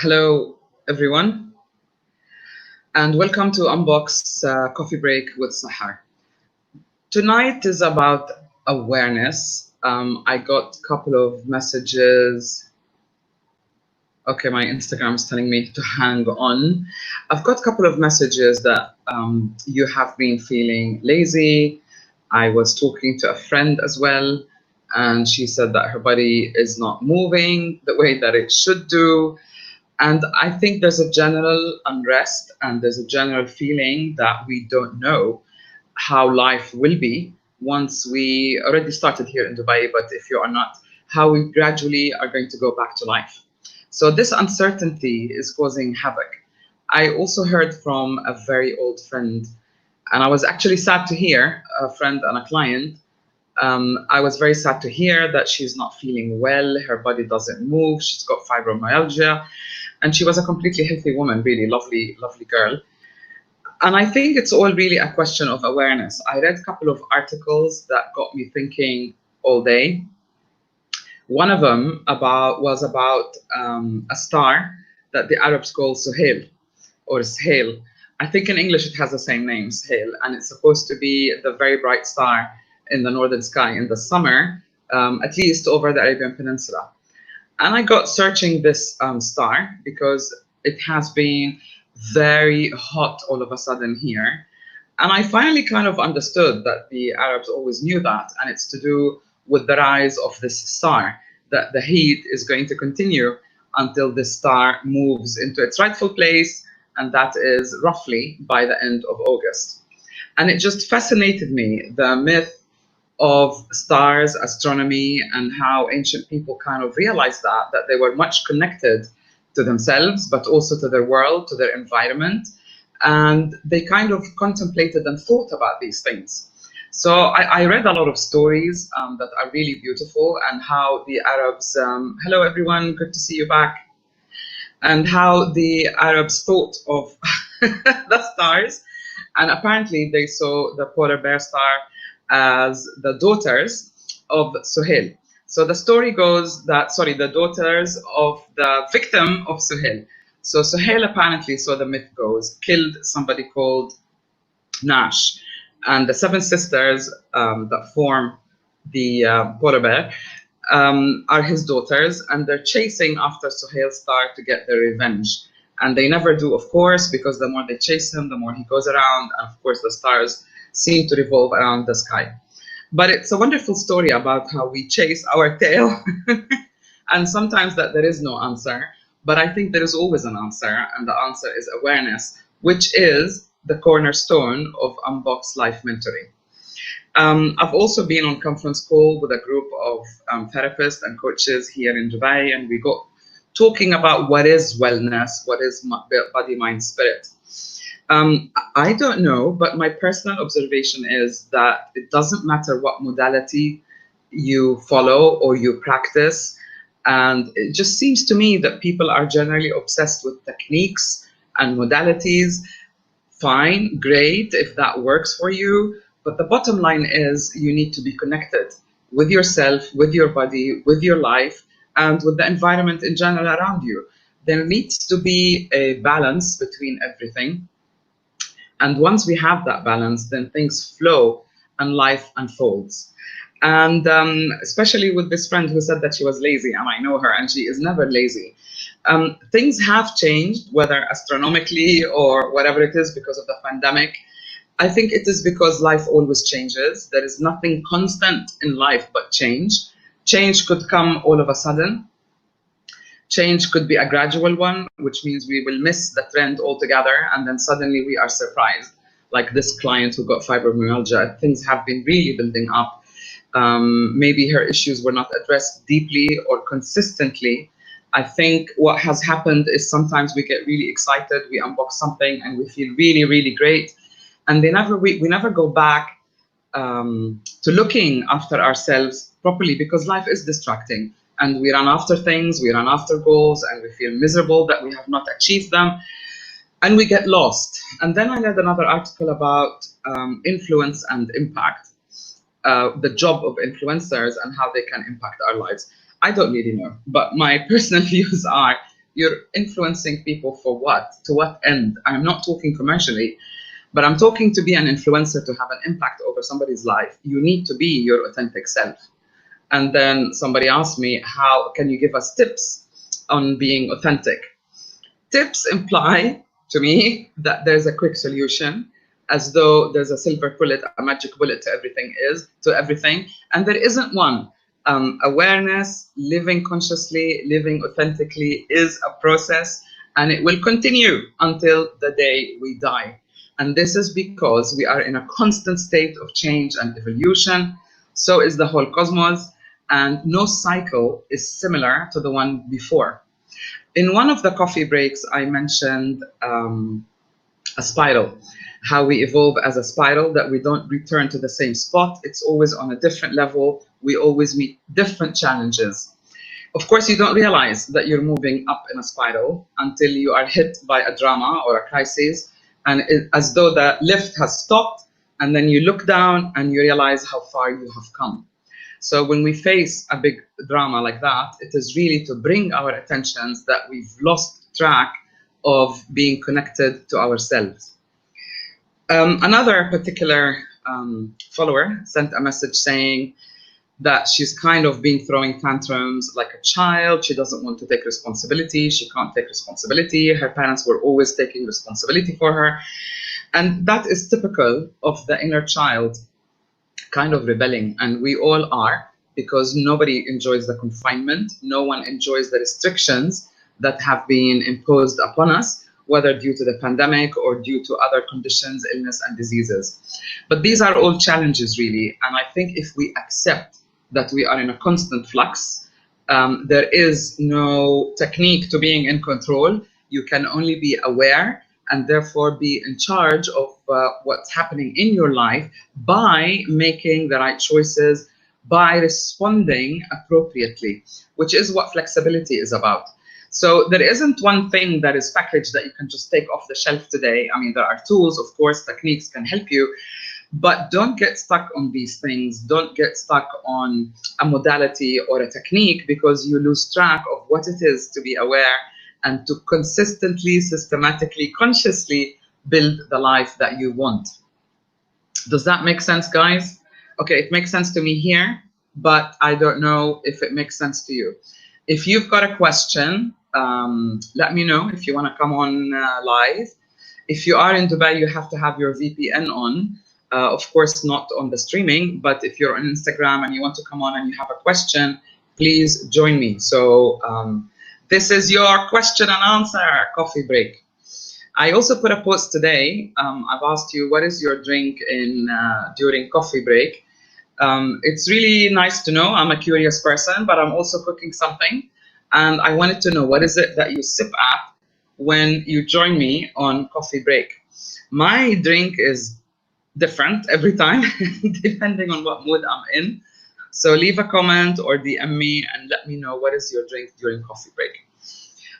Hello, everyone, and welcome to Unbox Coffee Break with Sahar. Tonight is about awareness. I got a couple of messages. Okay, my Instagram is telling me to hang on. I've got a couple of messages that you have been feeling lazy. I was talking to a friend as well, and she said that her body is not moving the way that it should do. And I think there's a general unrest and there's a general feeling that we don't know how life will be once we already started here in Dubai, but if you are not, how we gradually are going to go back to life. So this uncertainty is causing havoc. I also heard from a very old friend, and I was actually sad to hear a friend and a client. I was very sad to hear that she's not feeling well, her body doesn't move, she's got fibromyalgia, and she was a completely healthy woman, really lovely, lovely girl. And I think it's all really a question of awareness. I read a couple of articles that got me thinking all day. One of them was about a star that the Arabs call Suhail or Shail. I think in English it has the same name, Shail, and it's supposed to be the very bright star in the northern sky in the summer, at least over the Arabian Peninsula. And I got searching this star because it has been very hot all of a sudden here. And I finally kind of understood that the Arabs always knew that, and it's to do with the rise of this star, that the heat is going to continue until this star moves into its rightful place, and that is roughly by the end of August. And it just fascinated me, the myth of stars, astronomy, and how ancient people kind of realized that they were much connected to themselves, but also to their world, to their environment, and they kind of contemplated and thought about these things. So I read a lot of stories that are really beautiful, and how the Arabs, hello everyone, good to see you back, and how the Arabs thought of the stars. And apparently, they saw the polar bear star as the daughters of Suhail. So the story goes that, sorry, the daughters of the victim of Suhail. So Suhail apparently, so the myth goes, killed somebody called Nash. And the seven sisters that form the polar bear are his daughters, and they're chasing after Suhail's star to get their revenge. And they never do, of course, because the more they chase him, the more he goes around. And of course, the stars seem to revolve around the sky. But it's a wonderful story about how we chase our tail, and sometimes that there is no answer. But I think there is always an answer, and the answer is awareness, which is the cornerstone of Unbox Life Mentoring. I've also been on conference call with a group of therapists and coaches here in Dubai, and we got talking about what is wellness, what is body, mind, spirit. I don't know, but my personal observation is that it doesn't matter what modality you follow or you practice. And it just seems to me that people are generally obsessed with techniques and modalities. Fine, great, if that works for you. But the bottom line is you need to be connected with yourself, with your body, with your life, and with the environment in general around you. There needs to be a balance between everything. And once we have that balance, then things flow and life unfolds. And especially with this friend who said that she was lazy, and I know her, and she is never lazy. Things have changed, whether astronomically or whatever it is, because of the pandemic. I think it is because life always changes. There is nothing constant in life but change. Change could come all of a sudden. Change could be a gradual one, which means we will miss the trend altogether, and then suddenly we are surprised. Like this client who got fibromyalgia, things have been really building up. Maybe her issues were not addressed deeply or consistently. I think what has happened is sometimes we get really excited, we unbox something, and we feel really, really great. And we never go back to looking after ourselves properly, because life is distracting. And we run after things, we run after goals, and we feel miserable that we have not achieved them, and we get lost. And then I read another article about influence and impact, the job of influencers and how they can impact our lives. I don't really know, but my personal views are You're influencing people for what? To what end? I'm not talking commercially, but I'm talking to be an influencer, to have an impact over somebody's life. You need to be your authentic self. And then somebody asked me, how can you give us tips on being authentic? Tips imply to me that there's a quick solution, as though there's a silver bullet, a magic bullet to everything, and there isn't one. Awareness, living consciously, living authentically is a process, and it will continue until the day we die. And this is because we are in a constant state of change and evolution. So is the whole cosmos, and no cycle is similar to the one before. In one of the coffee breaks, I mentioned a spiral, how we evolve as a spiral, that we don't return to the same spot. It's always on a different level. We always meet different challenges. Of course, you don't realize that you're moving up in a spiral until you are hit by a drama or a crisis, and as though the lift has stopped, and then you look down and you realize how far you have come. So when we face a big drama like that, it is really to bring our attentions that we've lost track of being connected to ourselves. Another particular follower sent a message saying that she's kind of been throwing tantrums like a child. She doesn't want to take responsibility. She can't take responsibility. Her parents were always taking responsibility for her. And that is typical of the inner child kind of rebelling, and we all are, because nobody enjoys the confinement. No one enjoys the restrictions that have been imposed upon us, whether due to the pandemic or due to other conditions, illness and diseases. But these are all challenges, really. And I think if we accept that we are in a constant flux, there is no technique to being in control. You can only be aware and therefore be in charge of what's happening in your life by making the right choices, by responding appropriately, which is what flexibility is about. So there isn't one thing that is packaged that you can just take off the shelf today. I mean, there are tools, of course, techniques can help you, but don't get stuck on these things. Don't get stuck on a modality or a technique, because you lose track of what it is to be aware and to consistently, systematically, consciously build the life that you want. Does that make sense, guys? Okay, it makes sense to me here, but I don't know if it makes sense to you. If you've got a question, let me know if you want to come on live. If you are in Dubai, you have to have your VPN on. Of course, not on the streaming, but if you're on Instagram and you want to come on and you have a question, please join me. So this is your question and answer coffee break. I also put a post today. I've asked you, what is your drink during coffee break? It's really nice to know. I'm a curious person, but I'm also cooking something. And I wanted to know, what is it that you sip at when you join me on coffee break? My drink is different every time, depending on what mood I'm in. So leave a comment or DM me and let me know, what is your drink during coffee break.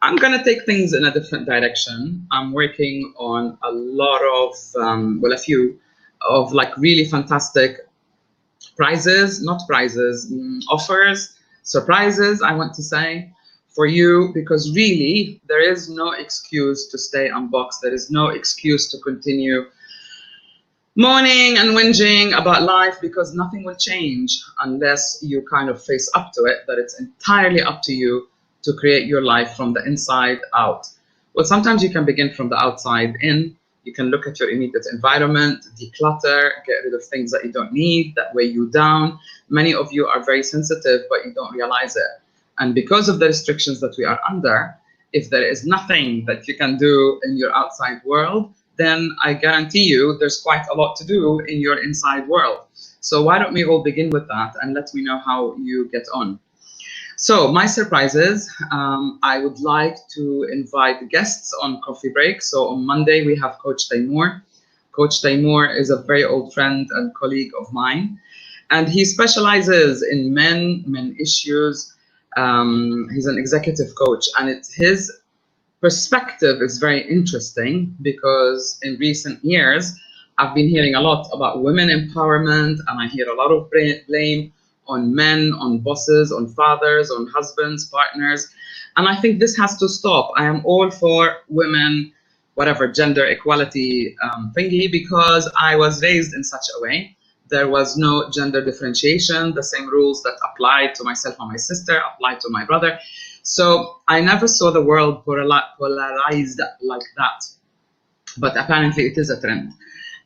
I'm going to take things in a different direction. I'm working on a lot of, a few of like really fantastic offers, surprises, I want to say, for you, because really there is no excuse to stay unboxed. There is no excuse to continue moaning and whinging about life, because nothing will change unless you kind of face up to it, that it's entirely up to you to create your life from the inside out. Well, sometimes you can begin from the outside in. You can look at your immediate environment, declutter, get rid of things that you don't need, that weigh you down. Many of you are very sensitive, but you don't realize it. And because of the restrictions that we are under, if there is nothing that you can do in your outside world, then I guarantee you there's quite a lot to do in your inside world. So why don't we all begin with that, and let me know how you get on. So my surprises, I would like to invite guests on coffee break. So on Monday, we have Coach Taimur. Coach Taimur is a very old friend and colleague of mine, and he specializes in men issues. He's an executive coach, and his perspective is very interesting, because in recent years, I've been hearing a lot about women empowerment, and I hear a lot of blame on men, on bosses, on fathers, on husbands, partners. And I think this has to stop. I am all for women, whatever, gender equality thingy, because I was raised in such a way. There was no gender differentiation. The same rules that applied to myself and my sister applied to my brother. So I never saw the world polarized like that. But apparently it is a trend.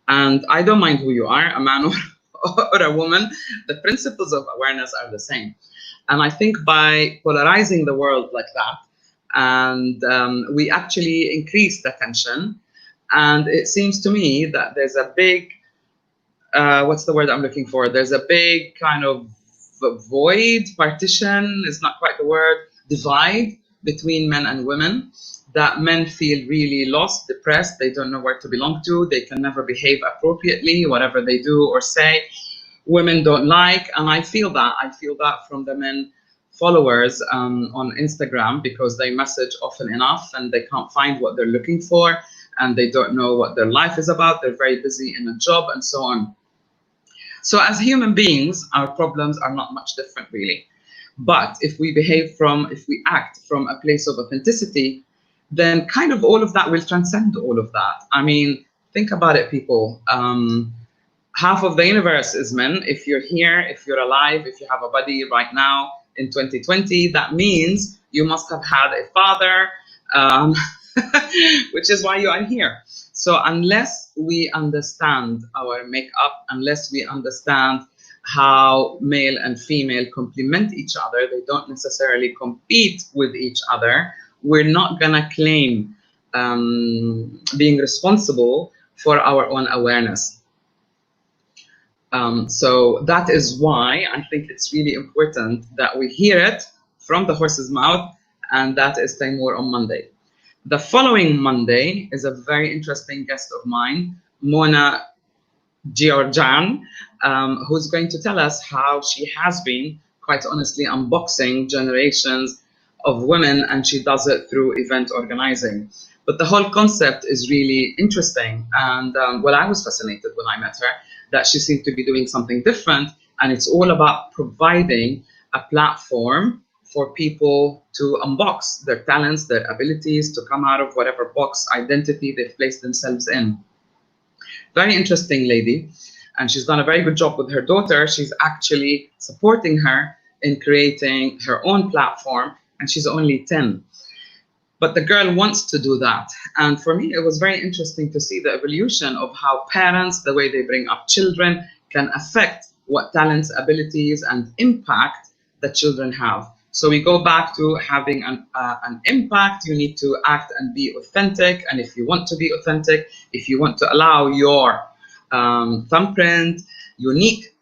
And I don't mind who you are, a man or a woman. The principles of awareness are the same. And I think by polarizing the world like that, and we actually increase the tension. And it seems to me that there's a big, what's the word I'm looking for? There's a big kind of void, partition is not quite the word, divide between men and women, that men feel really lost, depressed, they don't know where to belong to, they can never behave appropriately, whatever they do or say, women don't like. And I feel that from the men followers on Instagram, because they message often enough and they can't find what they're looking for, and they don't know what their life is about, they're very busy in a job and so on. So as human beings, our problems are not much different really. But if we act from a place of authenticity, then kind of all of that will transcend all of that. I mean, think about it, people. Half of the universe is men. If you're here, if you're alive, if you have a body right now in 2020, that means you must have had a father, which is why you are here. So unless we understand our makeup, unless we understand how male and female complement each other, they don't necessarily compete with each other, we're not going to claim being responsible for our own awareness. So that is why I think it's really important that we hear it from the horse's mouth, and that is Taimur on Monday. The following Monday is a very interesting guest of mine, Mona Georgian, who's going to tell us how she has been, quite honestly, unboxing generations of women, and she does it through event organizing. But the whole concept is really interesting. And well, I was fascinated when I met her, that she seemed to be doing something different. And it's all about providing a platform for people to unbox their talents, their abilities, to come out of whatever box identity they've placed themselves in. Very interesting lady. And she's done a very good job with her daughter. She's actually supporting her in creating her own platform, and she's only 10. But the girl wants to do that. And for me, it was very interesting to see the evolution of how parents, the way they bring up children, can affect what talents, abilities, and impact the children have. So we go back to having an impact. You need to act and be authentic. And if you want to be authentic, if you want to allow your thumbprint, unique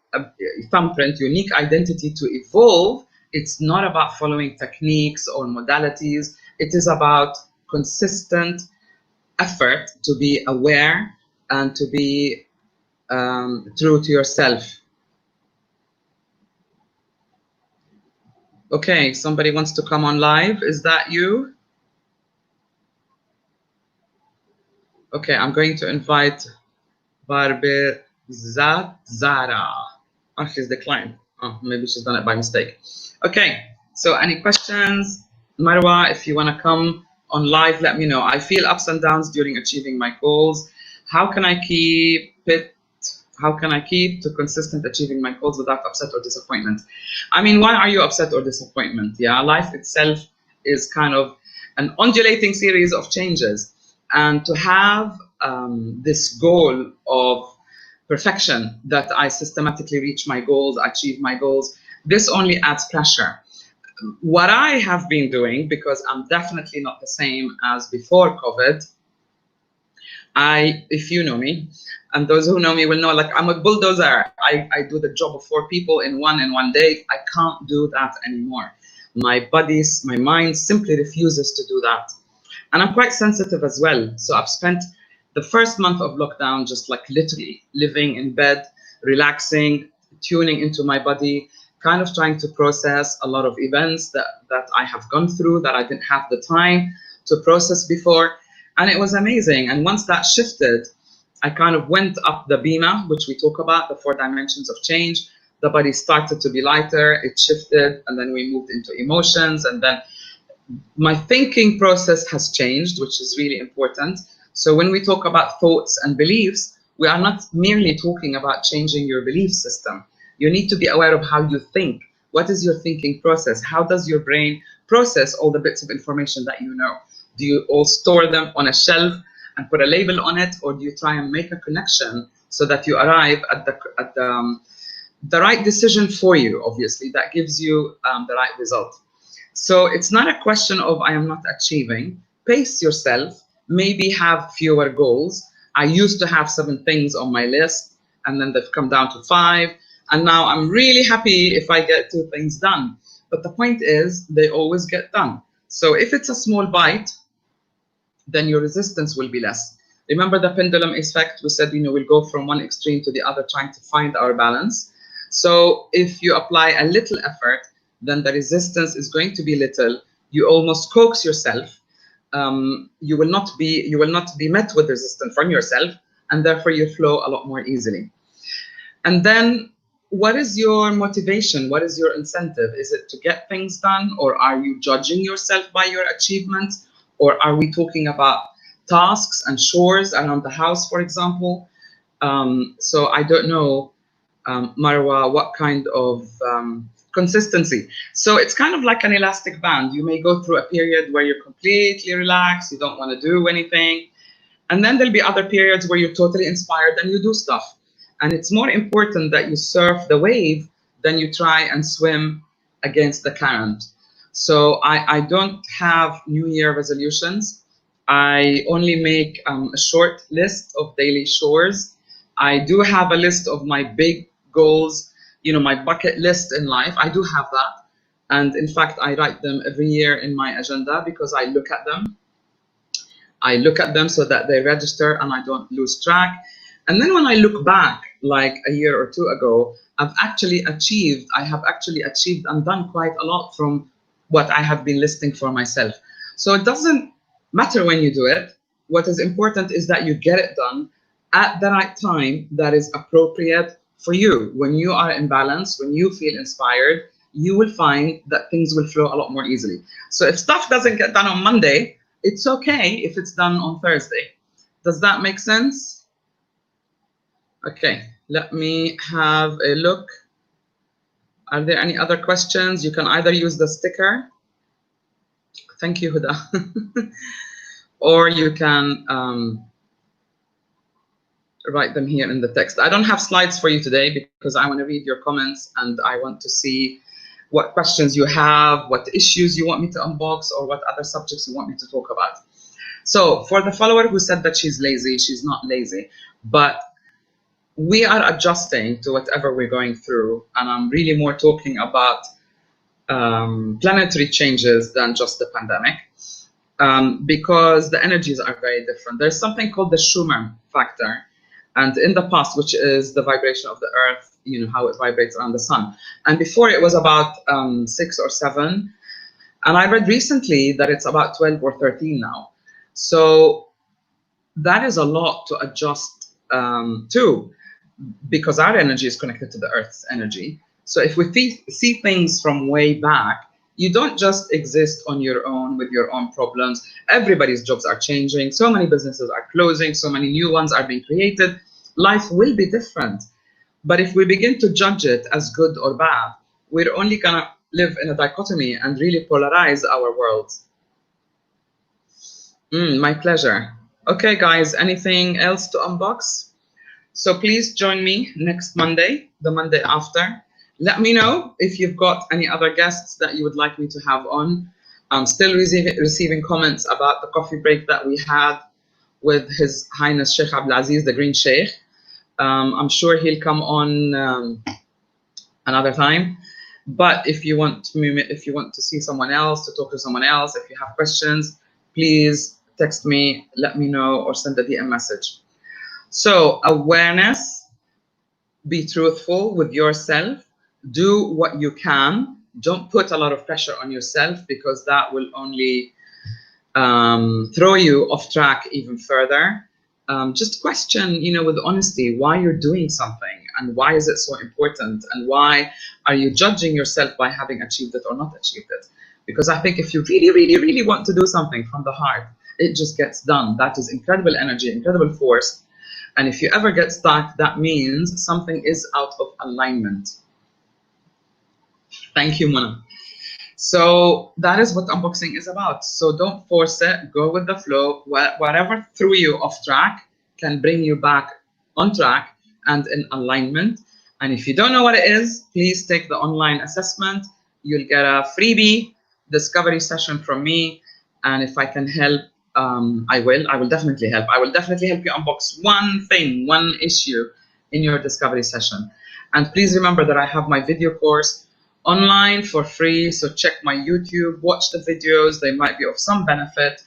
identity to evolve, it's not about following techniques or modalities. It is about consistent effort to be aware and to be true to yourself. Okay, somebody wants to come on live. Is that you? Okay, I'm going to invite Barbie Zara. Oh, she's declined. Oh, maybe she's done it by mistake. Okay, so any questions? Marwa, if you want to come on live, let me know. I feel ups and downs during achieving my goals. How can I keep to consistent achieving my goals without upset or disappointment? I mean, why are you upset or disappointment? Yeah, life itself is kind of an undulating series of changes. And to have this goal of perfection, that I systematically reach my goals, achieve my goals, this only adds pressure. What I have been doing, because I'm definitely not the same as before COVID, if you know me, and those who know me will know, like, I'm a bulldozer. I do the job of 4 people in one day. I can't do that anymore. My mind simply refuses to do that. And I'm quite sensitive as well. So I've spent the first month of lockdown just like literally living in bed, relaxing, tuning into my body, kind of trying to process a lot of events that I have gone through that I didn't have the time to process before. And it was amazing. And once that shifted, I kind of went up the bima, which we talk about, the 4 dimensions of change. The body started to be lighter, it shifted, and then we moved into emotions, and then My thinking process has changed, which is really important. So when we talk about thoughts and beliefs, we are not merely talking about changing your belief system. You need to be aware of how you think. What is your thinking process? How does your brain process all the bits of information that you know? Do you all store them on a shelf and put a label on it, or do you try and make a connection so that you arrive at the right decision for you, obviously, that gives you the right result? So it's not a question of I am not achieving. Pace yourself, maybe have fewer goals. I used to have 7 things on my list, and then they've come down to 5. And now I'm really happy if I get 2 things done. But the point is, they always get done. So if it's a small bite, then your resistance will be less. Remember the pendulum effect? We said, we'll go from one extreme to the other, trying to find our balance. So if you apply a little effort, then the resistance is going to be little. You almost coax yourself. You will not be met with resistance from yourself, and therefore you flow a lot more easily. And then, what is your motivation? What is your incentive? Is it to get things done, or are you judging yourself by your achievements? Or are we talking about tasks and chores around the house, for example? So I don't know, Marwa, what kind of consistency. So it's kind of like an elastic band. You may go through a period where you're completely relaxed, you don't want to do anything. And then there'll be other periods where you're totally inspired and you do stuff. And it's more important that you surf the wave than you try and swim against the current. So I don't have New Year resolutions. I only make a short list of daily chores. I do have a list of my big goals, my bucket list in life. I do have that. And in fact, I write them every year in my agenda because I look at them. I look at them so that they register and I don't lose track. And then when I look back, like a year or 2 ago, I have actually achieved and done quite a lot from what I have been listing for myself. So it doesn't matter when you do it. What is important is that you get it done at the right time that is appropriate for you. When you are in balance, when you feel inspired, you will find that things will flow a lot more easily. So if stuff doesn't get done on Monday, it's okay if it's done on Thursday. Does that make sense? Okay, let me have a look. Are there any other questions? You can either use the sticker. Thank you, Huda. Or you can write them here in the text. I don't have slides for you today because I want to read your comments and I want to see what questions you have, what issues you want me to unbox, or what other subjects you want me to talk about. So for the follower who said that she's lazy, she's not lazy, but we are adjusting to whatever we're going through. And I'm really more talking about planetary changes than just the pandemic, because the energies are very different. There's something called the Schumann Factor. And in the past, which is the vibration of the earth, how it vibrates around the sun. And before it was about 6 or 7. And I read recently that it's about 12 or 13 now. So that is a lot to adjust to, because our energy is connected to the earth's energy. So if we see things from way back, you don't just exist on your own with your own problems. Everybody's jobs are changing. So many businesses are closing. So many new ones are being created. Life will be different. But if we begin to judge it as good or bad, we're only going to live in a dichotomy and really polarize our worlds. My pleasure. Okay, guys, anything else to unbox? So please join me next Monday, the Monday after. Let me know if you've got any other guests that you would like me to have on. I'm still receiving comments about the coffee break that we had with His Highness Sheikh Abdulaziz, the Green Sheikh. I'm sure he'll come on another time. But if you want to see someone else, to talk to someone else, if you have questions, please text me, let me know, or send a DM message. So awareness, be truthful with yourself, do what you can. Don't put a lot of pressure on yourself, because that will only throw you off track even further. Just question, with honesty, why you're doing something and why is it so important, and why are you judging yourself by having achieved it or not achieved it. because I think if you really, really, really want to do something from the heart, it just gets done. That is incredible energy, incredible force. And if you ever get stuck, that means something is out of alignment. Thank you, Mona. So that is what unboxing is about. So don't force it, go with the flow. Whatever threw you off track can bring you back on track and in alignment. And if you don't know what it is, please take the online assessment. You'll get a freebie discovery session from me. And if I can help, I will definitely help. I will definitely help you unbox one thing, one issue in your discovery session. And please remember that I have my video course online for free, so check my YouTube, watch the videos. They might be of some benefit.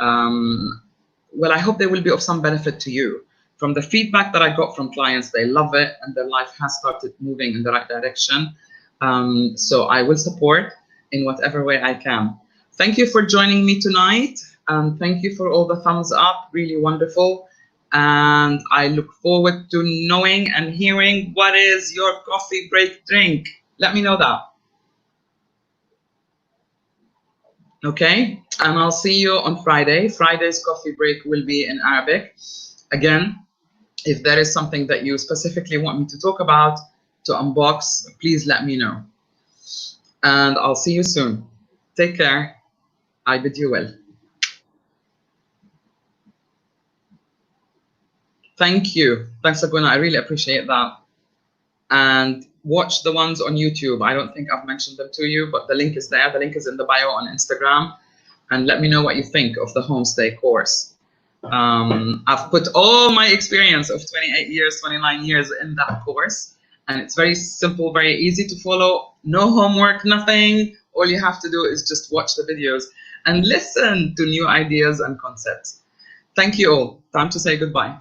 Well, I hope they will be of some benefit to you. From the feedback that I got from clients, they love it and their life has started moving in the right direction. So I will support in whatever way I can. Thank you for joining me tonight. Thank you for all the thumbs up, really wonderful. And I look forward to knowing and hearing what is your coffee break drink. Let me know that. Okay, and I'll see you on Friday. Friday's coffee break will be in Arabic. Again, if there is something that you specifically want me to talk about, to unbox, please let me know. And I'll see you soon. Take care. I bid you well. Thank you. Thanks, Aguna. I really appreciate that. And watch the ones on YouTube. I don't think I've mentioned them to you, but the link is there. The link is in the bio on Instagram. And let me know what you think of the Homestay course. I've put all my experience of 28 years, 29 years in that course. And it's very simple, very easy to follow. No homework, nothing. All you have to do is just watch the videos and listen to new ideas and concepts. Thank you all. Time to say goodbye.